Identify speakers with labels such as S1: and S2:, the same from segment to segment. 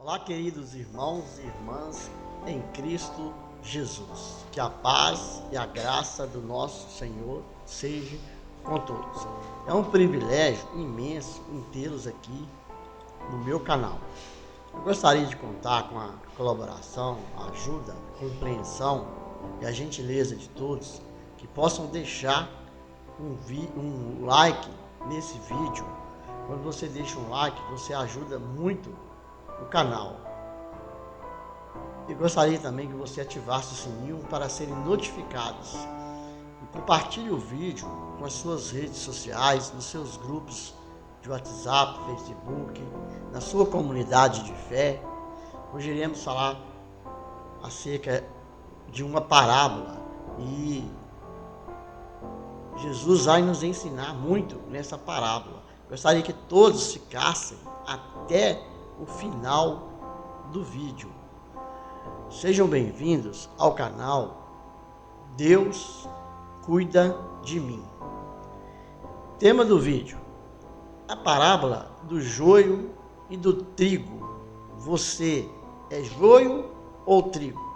S1: Olá, queridos irmãos e irmãs em Cristo Jesus. Que a paz e a graça do nosso Senhor seja com todos. É um privilégio imenso em tê-los aqui no meu canal. Eu gostaria de contar com a colaboração, a ajuda, a compreensão e a gentileza de todos que possam deixar um like nesse vídeo. Quando você deixa um like, você ajuda muito o canal. Eu gostaria também que você ativasse o sininho para serem notificados. E compartilhe o vídeo com as suas redes sociais, nos seus grupos de WhatsApp, Facebook, na sua comunidade de fé. Hoje iremos falar acerca de uma parábola e Jesus vai nos ensinar muito nessa parábola. Gostaria que todos ficassem até o final do vídeo. Sejam bem-vindos ao canal Deus Cuida de Mim. Tema do vídeo: a parábola do joio e do trigo. Você é joio ou trigo?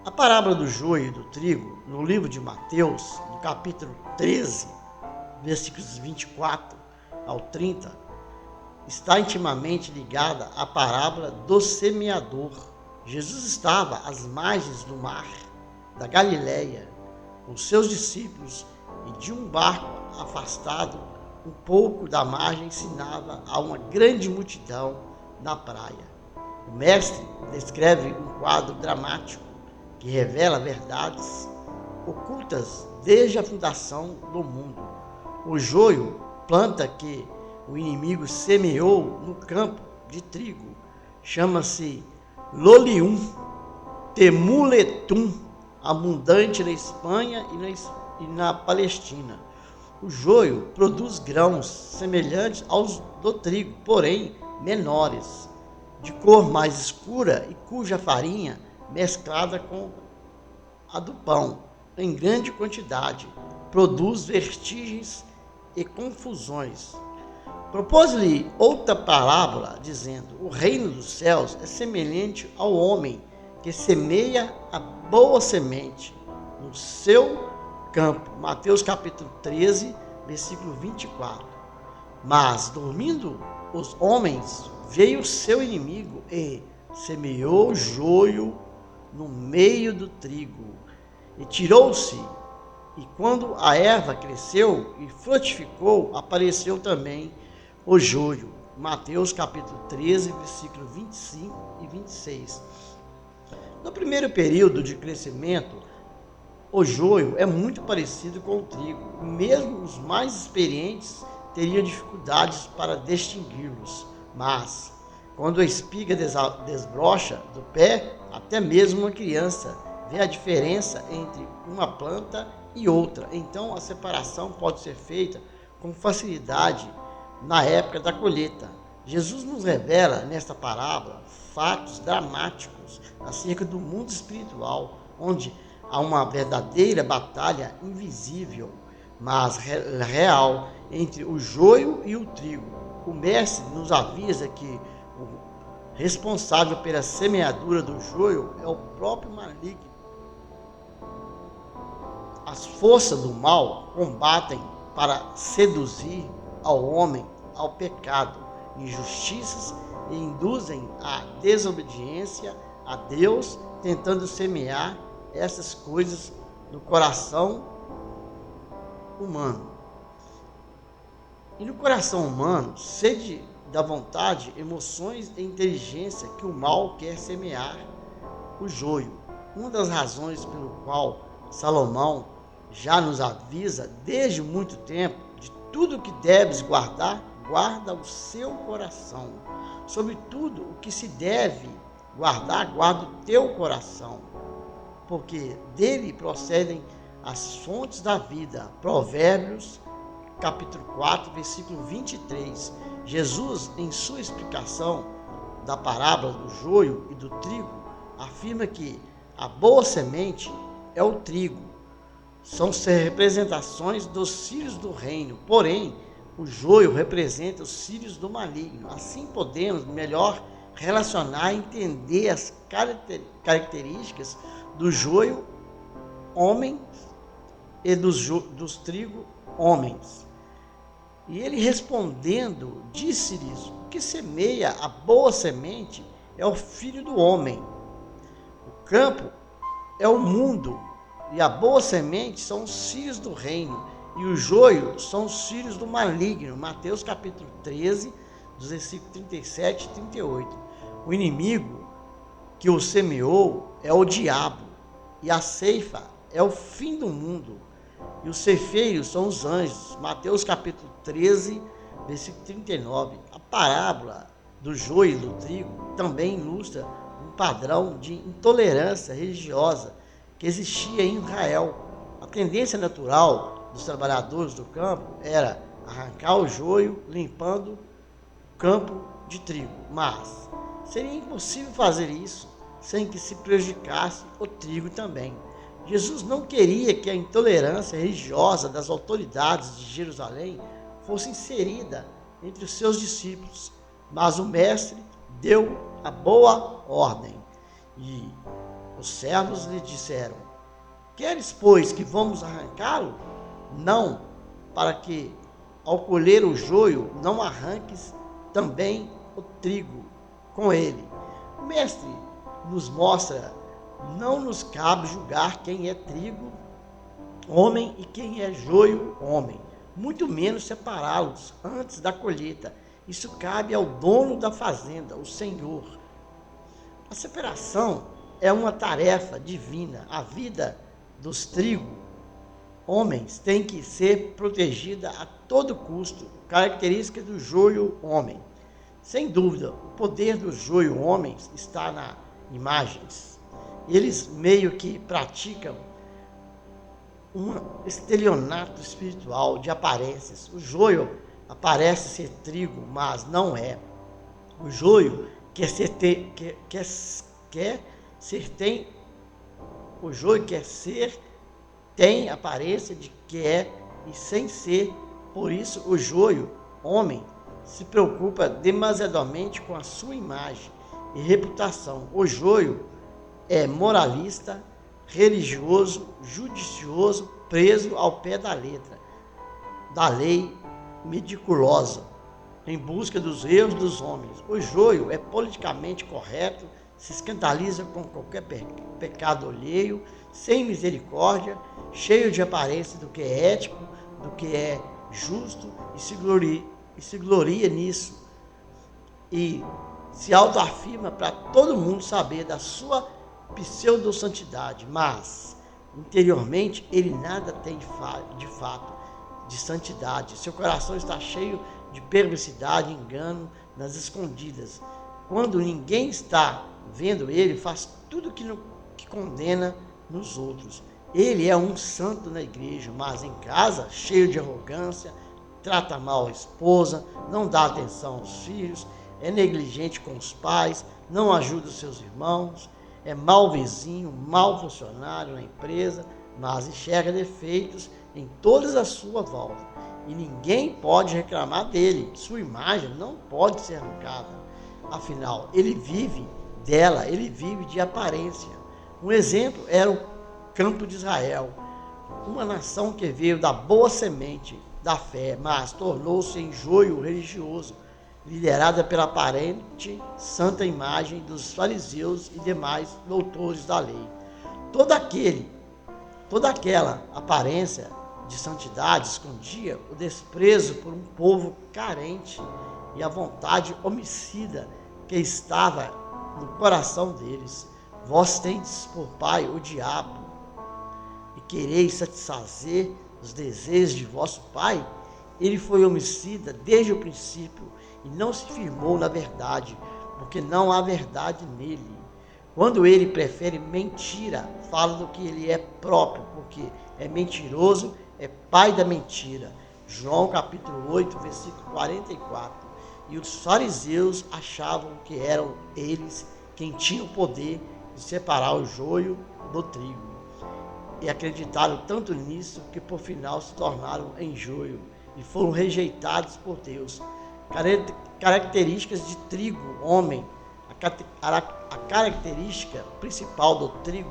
S1: A parábola do joio e do trigo, no livro de Mateus, no capítulo 13, versículos 24 ao 30, está intimamente ligada à parábola do semeador. Jesus estava às margens do mar da Galileia com seus discípulos e de um barco afastado um pouco da margem ensinava a uma grande multidão na praia. O mestre descreve um quadro dramático que revela verdades ocultas desde a fundação do mundo. O joio, planta que o inimigo semeou no campo de trigo, chama-se Lolium temuletum, abundante na Espanha e na Palestina. O joio produz grãos semelhantes aos do trigo, porém menores, de cor mais escura e cuja farinha, mesclada com a do pão em grande quantidade, produz vertigens e confusões. Propôs-lhe outra parábola, dizendo: o reino dos céus é semelhante ao homem que semeia a boa semente no seu campo. Mateus capítulo 13, versículo 24. Mas, dormindo os homens, veio o seu inimigo e semeou joio no meio do trigo, e tirou-se. E quando a erva cresceu e frutificou, apareceu também o joio. Mateus capítulo 13, versículo 25 e 26. No primeiro período de crescimento, o joio é muito parecido com o trigo. Mesmo os mais experientes teriam dificuldades para distingui-los. Mas, quando a espiga desbrocha do pé, até mesmo uma criança vê a diferença entre uma planta e outra. Então, a separação pode ser feita com facilidade na época da colheita. Jesus nos revela nesta parábola fatos dramáticos acerca do mundo espiritual, onde há uma verdadeira batalha invisível, mas real, entre o joio e o trigo. O mestre nos avisa que o responsável pela semeadura do joio é o próprio maligno. As forças do mal combatem para seduzir ao homem ao pecado, injustiças, e induzem a desobediência a Deus, tentando semear essas coisas no coração humano. E no coração humano, sede da vontade, emoções e inteligência que o mal quer semear o joio. Uma das razões pelo qual Salomão já nos avisa desde muito tempo de tudo que deves guardar, guarda o seu coração. Sobre tudo o que se deve guardar, guarda o teu coração, porque dele procedem as fontes da vida. Provérbios, capítulo 4, versículo 23. Jesus, em sua explicação da parábola do joio e do trigo, afirma que a boa semente é o trigo. São representações dos filhos do reino, porém, o joio representa os filhos do maligno. Assim podemos melhor relacionar e entender as características do joio homens e dos trigo homens. E ele respondendo, disse-lhes: o que semeia a boa semente é o filho do homem. O campo é o mundo, e a boa semente são os filhos do reino, e o joio são os filhos do maligno. Mateus capítulo 13, dos versículos 37 e 38. O inimigo que o semeou é o diabo, e a ceifa é o fim do mundo, e os ceifeiros são os anjos. Mateus capítulo 13, versículo 39. A parábola do joio e do trigo também ilustra um padrão de intolerância religiosa que existia em Israel. A tendência natural dos trabalhadores do campo era arrancar o joio, limpando o campo de trigo, mas seria impossível fazer isso sem que se prejudicasse o trigo também. Jesus não queria que a intolerância religiosa das autoridades de Jerusalém fosse inserida entre os seus discípulos, mas o mestre deu a boa ordem. E os servos lhe disseram: queres, pois, que vamos arrancá-lo? Não, para que, ao colher o joio, não arranques também o trigo com ele. O mestre nos mostra: não nos cabe julgar quem é trigo, homem, e quem é joio, homem, muito menos separá-los antes da colheita. Isso cabe ao dono da fazenda, o Senhor. A separação é uma tarefa divina. A vida dos trigo homens tem que ser protegida a todo custo. Característica do joio homem. Sem dúvida, o poder do joio homens está nas imagens. Eles meio que praticam um estelionato espiritual de aparências. O joio aparece ser trigo, mas não é. O joio tem aparência de que é e sem ser. Por isso o joio homem se preocupa demasiadamente com a sua imagem e reputação. O joio é moralista, religioso, judicioso, preso ao pé da letra da lei meticulosa, em busca dos erros dos homens. O joio é politicamente correto, se escandaliza com qualquer pecado alheio, sem misericórdia, cheio de aparência do que é ético, do que é justo, e se gloria nisso, e se autoafirma para todo mundo saber da sua pseudo-santidade, mas interiormente ele nada tem de fato de santidade. Seu coração está cheio de perversidade, engano nas escondidas. Quando ninguém está vendo, ele faz tudo que condena nos outros. Ele é um santo na igreja, mas em casa, cheio de arrogância, trata mal a esposa, não dá atenção aos filhos, é negligente com os pais, não ajuda os seus irmãos, é mau vizinho, mau funcionário na empresa, mas enxerga defeitos em toda a sua volta. E ninguém pode reclamar dele. Sua imagem não pode ser arrancada. Afinal, ele vive dela, ele vive de aparência. Um exemplo era o campo de Israel, uma nação que veio da boa semente da fé, mas tornou-se em joio religioso, liderada pela aparente santa imagem dos fariseus e demais doutores da lei. Toda aquela aparência de santidade escondia o desprezo por um povo carente e a vontade homicida que estava no coração deles. Vós tendes por pai o diabo, e quereis satisfazer os desejos de vosso pai? Ele foi homicida desde o princípio e não se firmou na verdade, porque não há verdade nele. Quando ele prefere mentira, fala do que ele é próprio, porque é mentiroso, é pai da mentira. João capítulo 8, versículo 44. E os fariseus achavam que eram eles quem tinham o poder de separar o joio do trigo. E acreditaram tanto nisso que por final se tornaram em joio e foram rejeitados por Deus. Características de trigo, homem. A A característica principal do trigo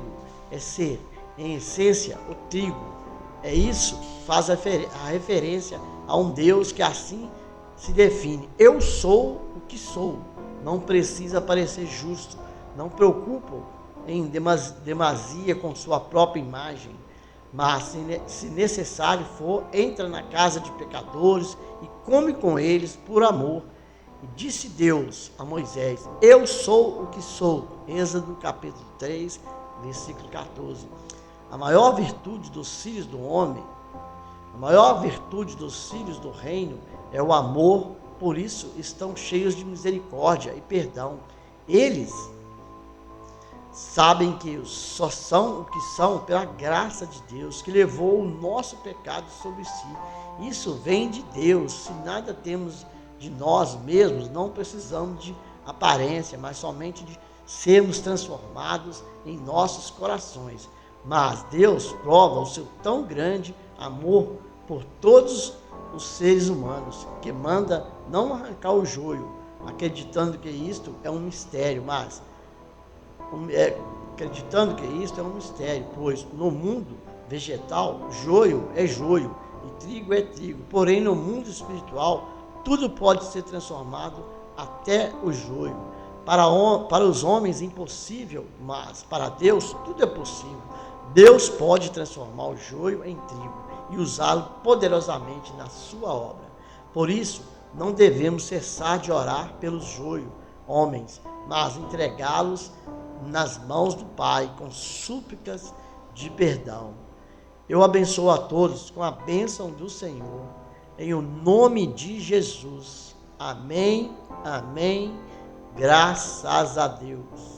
S1: é ser, em essência, o trigo. É isso, faz a referência a um Deus que assim se define. Eu sou o que sou. Não precisa parecer justo. Não preocupo em demasia com sua própria imagem. Mas, se necessário for, entra na casa de pecadores e come com eles por amor. E disse Deus a Moisés: eu sou o que sou. Êxodo capítulo 3, versículo 14. A maior virtude dos filhos do homem, a maior virtude dos filhos do reino é o amor, por isso estão cheios de misericórdia e perdão. Eles sabem que só são o que são pela graça de Deus, que levou o nosso pecado sobre si. Isso vem de Deus. Se nada temos de nós mesmos, não precisamos de aparência, mas somente de sermos transformados em nossos corações. Mas Deus prova o seu tão grande amor por todos os seres humanos, que manda não arrancar o joio, acreditando que isto é um mistério, pois no mundo vegetal, joio é joio e trigo é trigo. Porém, no mundo espiritual, tudo pode ser transformado, até o joio. Para os homens, impossível, mas para Deus, tudo é possível. Deus pode transformar o joio em trigo e usá-lo poderosamente na sua obra. Por isso, não devemos cessar de orar pelos homens, mas entregá-los nas mãos do Pai com súplicas de perdão. Eu abençoo a todos com a bênção do Senhor, em o nome de Jesus. Amém, amém, graças a Deus.